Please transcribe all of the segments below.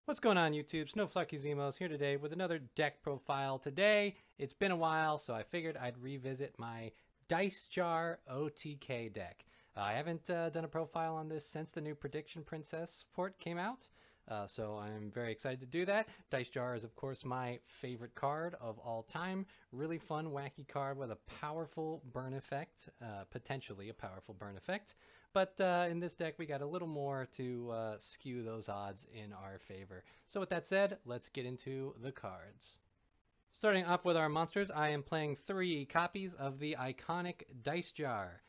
What's going on YouTube? Snowflucky Zemos here today with another deck profile. Today, it's been a while, so I figured I'd revisit my Dice Jar OTK deck. I haven't done a profile on this since the new Prediction Princess support came out, so I'm very excited to do that. Dice Jar is, of course, my favorite card of all time. Really fun, wacky card with a powerful burn effect, potentially a powerful burn effect. But in this deck, we got a little more to skew those odds in our favor. So with that said, let's get into the cards. Starting off with our monsters, I am playing 3 copies of the iconic Dice Jar.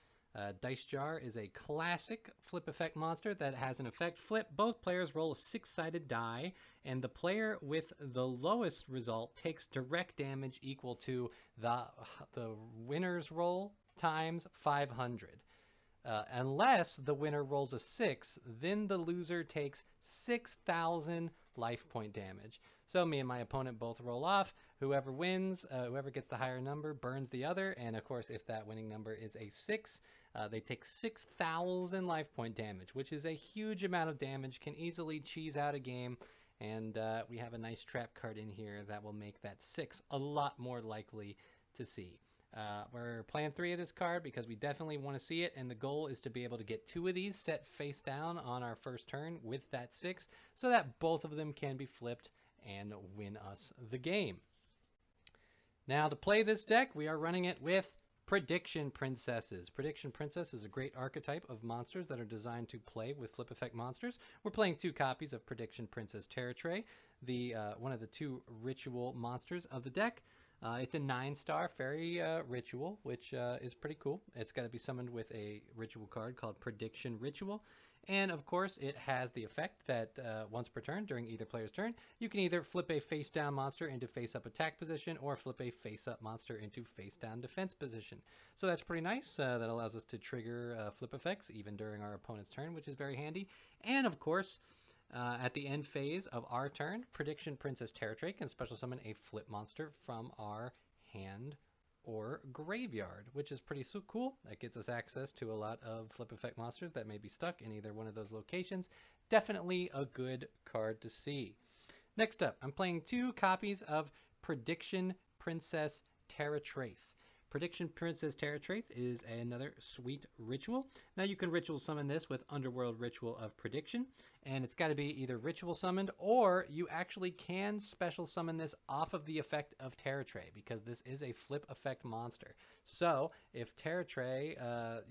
Dice Jar is a classic flip effect monster that has an effect flip. Both players roll a 6-sided die, and the player with the lowest result takes direct damage equal to the winner's roll times 500. Unless the winner rolls a 6, then the loser takes 6,000 life point damage. So me and my opponent both roll off. Whoever wins, whoever gets the higher number, burns the other. And of course, if that winning number is a 6, they take 6,000 life point damage, which is a huge amount of damage, can easily cheese out a game. And we have a nice trap card in here that will make that 6 a lot more likely to see. We're playing 3 of this card because we definitely want to see it, and the goal is to be able to get 2 of these set face down on our first turn with that 6 so that both of them can be flipped and win us the game. Now to play this deck, we are running it with Prediction Princesses. Prediction Princess is a great archetype of monsters that are designed to play with flip effect monsters. We're playing 2 copies of Prediction Princess Terratray, one of the 2 ritual monsters of the deck. It's a 9-star fairy ritual, which is pretty cool. It's got to be summoned with a ritual card called Prediction Ritual. And of course, it has the effect that once per turn, during either player's turn, you can either flip a face-down monster into face-up attack position or flip a face-up monster into face-down defense position. So that's pretty nice. That allows us to trigger flip effects even during our opponent's turn, which is very handy. And of course, at the end phase of our turn, Prediction Princess Terratray can special summon a flip monster from our hand or graveyard, which is pretty cool. That gets us access to a lot of flip effect monsters that may be stuck in either one of those locations. Definitely a good card to see. Next up, I'm playing 2 copies of Prediction Princess Terratraith. Prediction Princess Terratraith is another sweet ritual. Now you can ritual summon this with Underworld Ritual of Prediction, and it's got to be either ritual summoned or you actually can special summon this off of the effect of Terratray because this is a flip effect monster. So if Terratray,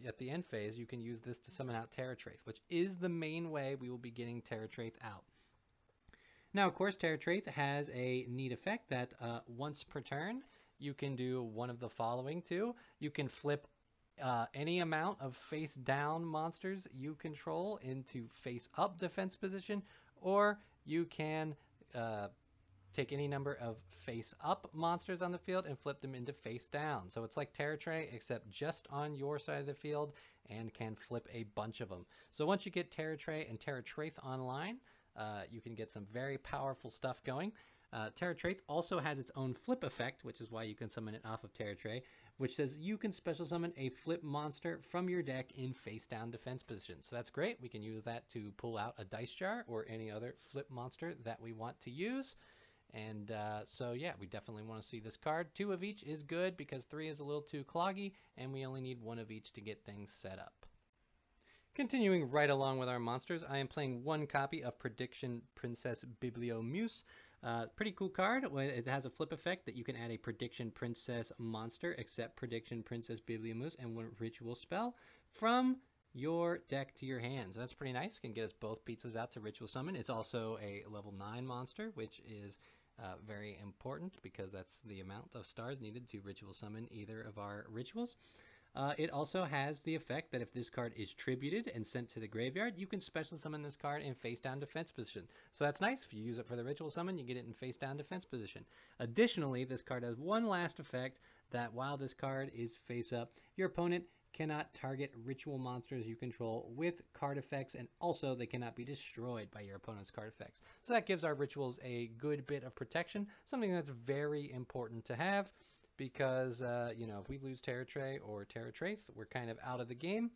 at the end phase, you can use this to summon out Terratraith, which is the main way we will be getting Terratraith out. Now, of course, Terratraith has a neat effect that once per turn, you can do one of the following 2. You can flip any amount of face-down monsters you control into face-up defense position, or you can take any number of face-up monsters on the field and flip them into face-down. So it's like Terratray, except just on your side of the field, and can flip a bunch of them. So once you get Terratray and Terratraith online, you can get some very powerful stuff going. Terratraith also has its own flip effect, which is why you can summon it off of Terratray, which says you can special summon a flip monster from your deck in face-down defense position. So that's great. We can use that to pull out a Dice Jar or any other flip monster that we want to use. And so yeah, we definitely want to see this card. 2 of each is good because 3 is a little too cloggy, and we only need 1 of each to get things set up. Continuing right along with our monsters, I am playing 1 copy of Prediction Princess Bibliomuse. Pretty cool card. It has a flip effect that you can add a Prediction Princess monster, except Prediction Princess Bibliomuse, and 1 ritual spell from your deck to your hand. So that's pretty nice. Can get us both pizzas out to ritual summon. It's also a level 9 monster, which is very important because that's the amount of stars needed to ritual summon either of our rituals. It also has the effect that if this card is tributed and sent to the graveyard, you can special summon this card in face-down defense position. So that's nice. If you use it for the ritual summon, you get it in face-down defense position. Additionally, this card has one last effect that while this card is face-up, your opponent cannot target ritual monsters you control with card effects, and also they cannot be destroyed by your opponent's card effects. So that gives our rituals a good bit of protection, something that's very important to have. Because, if we lose Terratray or Terratraith, we're kind of out of the game.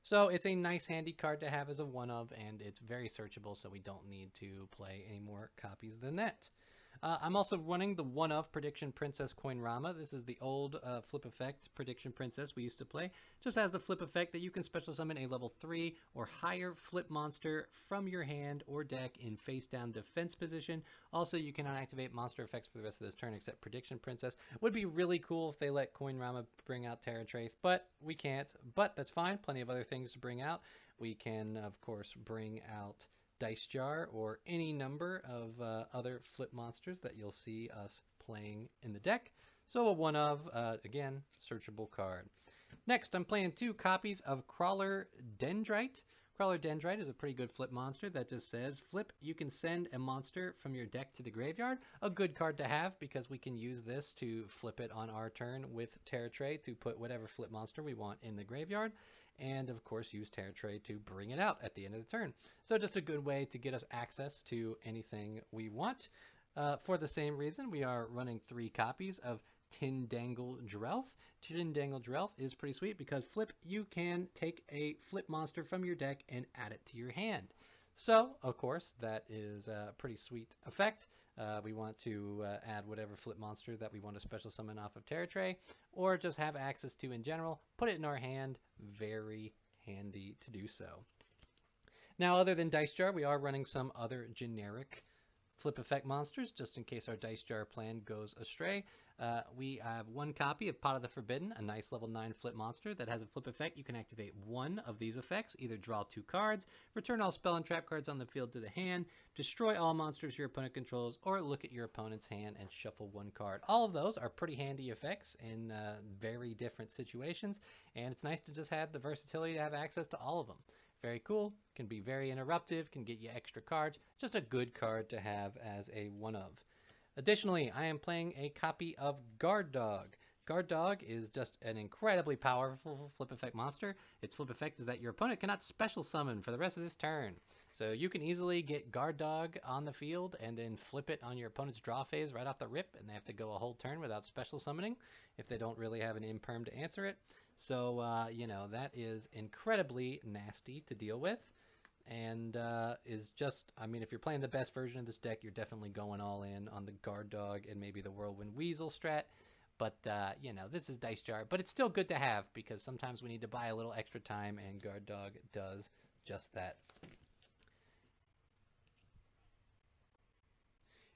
So it's a nice handy card to have as a one of, and it's very searchable, so we don't need to play any more copies than that. I'm also running the one of Prediction Princess Coinrama. This is the old flip effect Prediction Princess we used to play. Just has the flip effect that you can special summon a level 3 or higher flip monster from your hand or deck in face down defense position. Also, you cannot activate monster effects for the rest of this turn except Prediction Princess. Would be really cool if they let Coinrama bring out Terra Traith, but we can't. But that's fine. Plenty of other things to bring out. We can, of course, bring out Dice Jar or any number of other flip monsters that you'll see us playing in the deck. So a one of, again, searchable card. Next, I'm playing 2 copies of Crawler Dendrite. Crawler Dendrite is a pretty good flip monster that just says, flip, you can send a monster from your deck to the graveyard. A good card to have because we can use this to flip it on our turn with Terra Tray to put whatever flip monster we want in the graveyard. And of course use Terra Tray to bring it out at the end of the turn. So just a good way to get us access to anything we want. For the same reason, we are running 3 copies of Tindangle Drelf. Tindangle Drelf is pretty sweet because flip, you can take a flip monster from your deck and add it to your hand. So, of course, that is a pretty sweet effect. We want to add whatever flip monster that we want to special summon off of Terra Tray, or just have access to in general, put it in our hand. Very handy to do so. Now, other than Dice Jar, we are running some other generic flip effect monsters, just in case our Dice Jar plan goes astray. We have 1 copy of Pot of the Forbidden, a nice level 9 flip monster that has a flip effect. You can activate 1 of these effects, either draw 2 cards, return all spell and trap cards on the field to the hand, destroy all monsters your opponent controls, or look at your opponent's hand and shuffle 1 card. All of those are pretty handy effects in very different situations, and it's nice to just have the versatility to have access to all of them. Very cool, can be very interruptive, can get you extra cards, just a good card to have as a one of. Additionally, I am playing a copy of Guard Dog. Guard Dog is just an incredibly powerful flip effect monster. Its flip effect is that your opponent cannot special summon for the rest of this turn. So you can easily get Guard Dog on the field and then flip it on your opponent's draw phase right off the rip, and they have to go a whole turn without special summoning if they don't really have an imperm to answer it. So, you know, that is incredibly nasty to deal with. And is just, I mean, if you're playing the best version of this deck, you're definitely going all in on the Guard Dog and maybe the Whirlwind Weasel strat. But, you know, this is Dice Jar. But it's still good to have because sometimes we need to buy a little extra time, and Guard Dog does just that.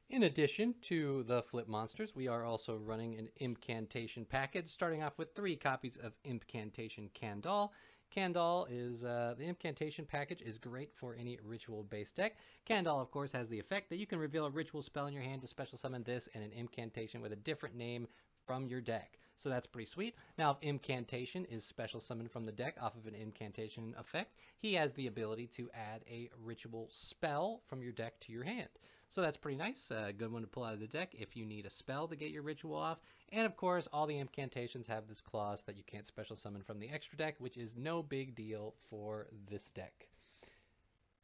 In addition to the flip monsters, we are also running an Impcantation package, starting off with 3 copies of Impcantation Candal. Candal is, the Impcantation package is great for any ritual-based deck. Candal, of course, has the effect that you can reveal a ritual spell in your hand to special summon this and an incantation with a different name from your deck. So that's pretty sweet. Now, if Incantation is special summoned from the deck off of an Incantation effect, he has the ability to add a ritual spell from your deck to your hand. So that's pretty nice. A good one to pull out of the deck if you need a spell to get your ritual off. And of course, all the incantations have this clause that you can't special summon from the extra deck, which is no big deal for this deck.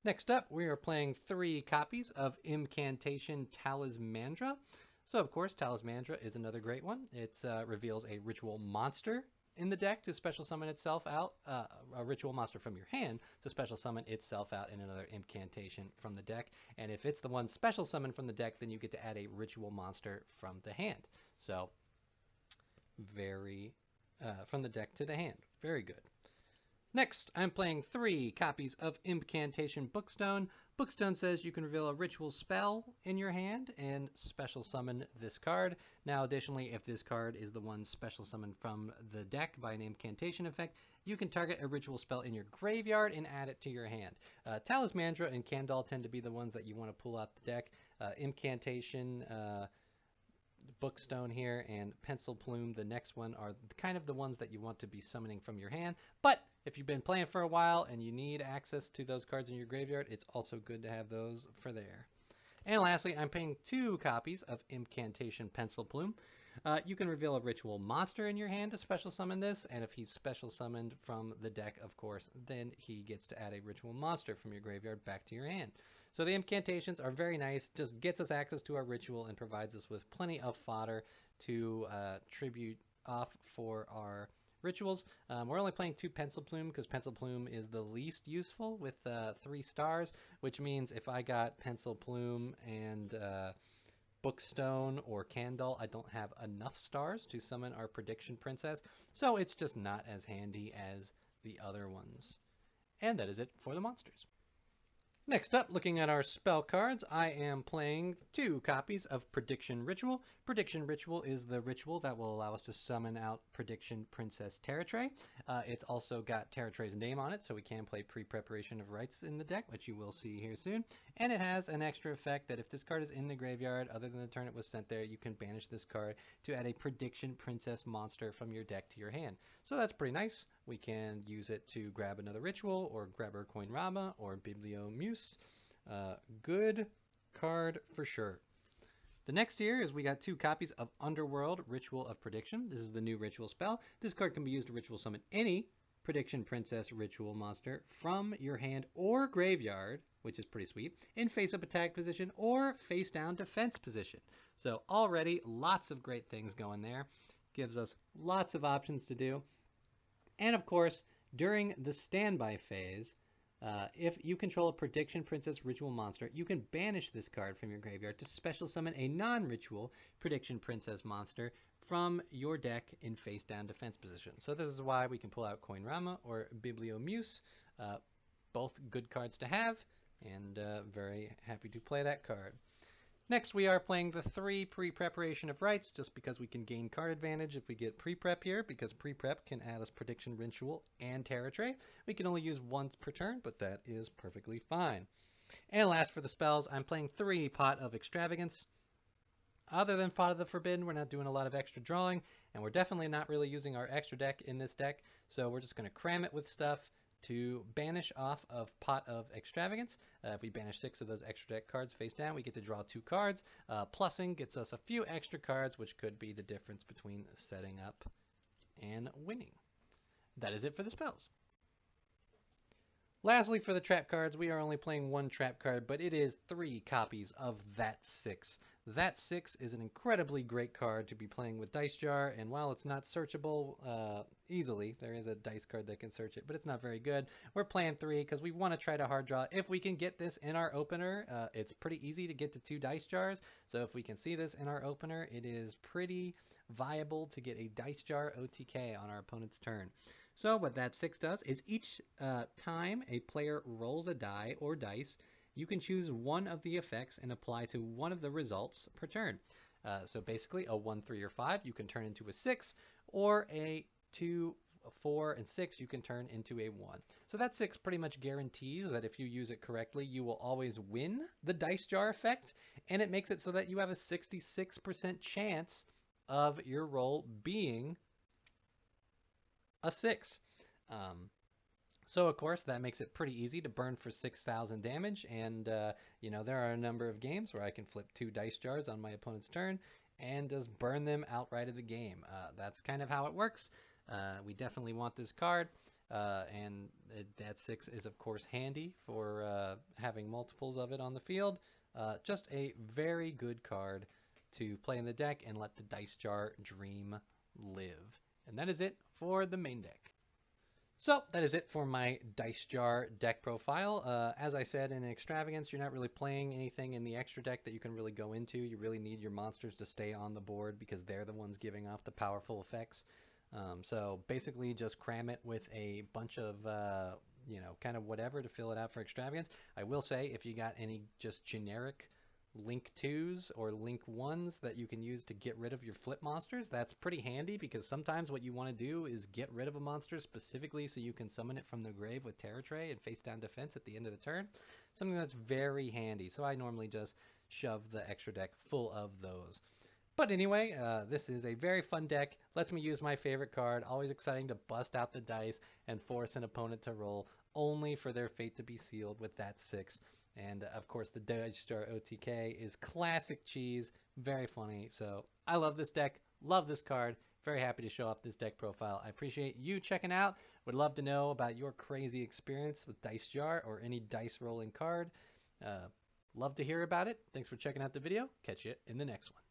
Next up, we are playing 3 copies of Impcantation Talismandra. So of course, Talismandra is another great one. It reveals a ritual monster in the deck to special summon itself out, a ritual monster from your hand to special summon itself out in another incantation from the deck. And if it's the one special summoned from the deck, then you get to add a ritual monster from the hand. So very, from the deck to the hand. Very good. Next, I'm playing 3 copies of Impcantation Bookstone. Bookstone says you can reveal a ritual spell in your hand and special summon this card. Now, additionally, if this card is the one special summoned from the deck by an incantation effect, you can target a ritual spell in your graveyard and add it to your hand. Talismandra and Candal tend to be the ones that you want to pull out the deck. Incantation, Bookstone here, and Pencil Plume, the next one, are kind of the ones that you want to be summoning from your hand. But if you've been playing for a while and you need access to those cards in your graveyard, it's also good to have those for there. And lastly, I'm playing 2 copies of Incantation Pencil Plume. You can reveal a ritual monster in your hand to special summon this, and if he's special summoned from the deck, of course, then he gets to add a ritual monster from your graveyard back to your hand. So the incantations are very nice, just gets us access to our ritual and provides us with plenty of fodder to tribute off for our rituals. We're only playing 2 Pencil Plume because Pencil Plume is the least useful with 3 stars, which means if I got Pencil Plume and Bookstone or Candle, I don't have enough stars to summon our Prediction Princess, so it's just not as handy as the other ones. And that is it for the monsters. Next up, looking at our spell cards, I am playing 2 copies of Prediction Ritual. Prediction Ritual is the ritual that will allow us to summon out Prediction Princess Terratray. It's also got Terratray's name on it, so we can play Pre-Preparation of Rites in the deck, which you will see here soon. And it has an extra effect that if this card is in the graveyard, other than the turn it was sent there, you can banish this card to add a Prediction Princess monster from your deck to your hand. So that's pretty nice. We can use it to grab another ritual, or grab our Coin Rama, or Biblio Muse. Good card for sure. The next here is we got 2 copies of Underworld Ritual of Prediction. This is the new ritual spell. This card can be used to ritual summon any Prediction Princess ritual monster from your hand or graveyard, which is pretty sweet, in face-up attack position or face-down defense position. So already lots of great things going there. Gives us lots of options to do. And of course, during the standby phase, if you control a Prediction Princess ritual monster, you can banish this card from your graveyard to special summon a non-ritual Prediction Princess monster from your deck in face-down defense position. So this is why we can pull out Coin Rama or Biblio Muse, both good cards to have, and very happy to play that card. Next, we are playing the 3 Pre-Preparation of Rites, just because we can gain card advantage if we get Pre-Prep here, because Pre-Prep can add us Prediction Ritual and Terratray. We can only use once per turn, but that is perfectly fine. And last for the spells, I'm playing 3 Pot of Extravagance. Other than Pot of the Forbidden, we're not doing a lot of extra drawing, and we're definitely not really using our extra deck in this deck, so we're just going to cram it with stuff to banish off of Pot of Extravagance. If we banish 6 of those extra deck cards face down, we get to draw 2 cards. Plussing gets us a few extra cards, which could be the difference between setting up and winning. That is it for the spells. Lastly, for the trap cards, we are only playing 1 trap card, but it is 3 copies of That 6. That 6 is an incredibly great card to be playing with Dice Jar, and while it's not searchable easily, there is a dice card that can search it, but it's not very good. We're playing 3 because we want to try to hard draw. If we can get this in our opener, it's pretty easy to get to 2 Dice Jars, so if we can see this in our opener, it is pretty viable to get a Dice Jar OTK on our opponent's turn. So what that 6 does is each time a player rolls a die or dice, you can choose one of the effects and apply to one of the results per turn. So basically a 1, 3, or 5 you can turn into a 6, or a 2, 4, and 6 you can turn into a 1. So that 6 pretty much guarantees that if you use it correctly, you will always win the Dice Jar effect, and it makes it so that you have a 66% chance of your roll being a 6. So of course that makes it pretty easy to burn for 6,000 damage, and you know, there are a number of games where I can flip 2 Dice Jars on my opponent's turn and just burn them outright of the game. That's kind of how it works. We definitely want this card, and that 6 is of course handy for having multiples of it on the field. Just a very good card to play in the deck and let the Dice Jar dream live. And that is it for the main deck. So that is it for my Dice Jar deck profile. As I said, in Extravagance, you're not really playing anything in the extra deck that you can really go into. You really need your monsters to stay on the board because they're the ones giving off the powerful effects. So basically just cram it with a bunch of, you know, kind of whatever to fill it out for Extravagance. I will say, if you got any just generic Link 2s or Link 1s that you can use to get rid of your flip monsters, that's pretty handy, because sometimes what you want to do is get rid of a monster specifically so you can summon it from the grave with Terratray and face down defense at the end of the turn. Something that's very handy, so I normally just shove the extra deck full of those. But anyway, this is a very fun deck, lets me use my favorite card, always exciting to bust out the dice and force an opponent to roll, only for their fate to be sealed with that 6. And of course, the Dice Jar OTK is classic cheese, very funny. So I love this deck, love this card, very happy to show off this deck profile. I appreciate you checking out. Would love to know about your crazy experience with Dice Jar or any dice rolling card. Love to hear about it. Thanks for checking out the video. Catch you in the next one.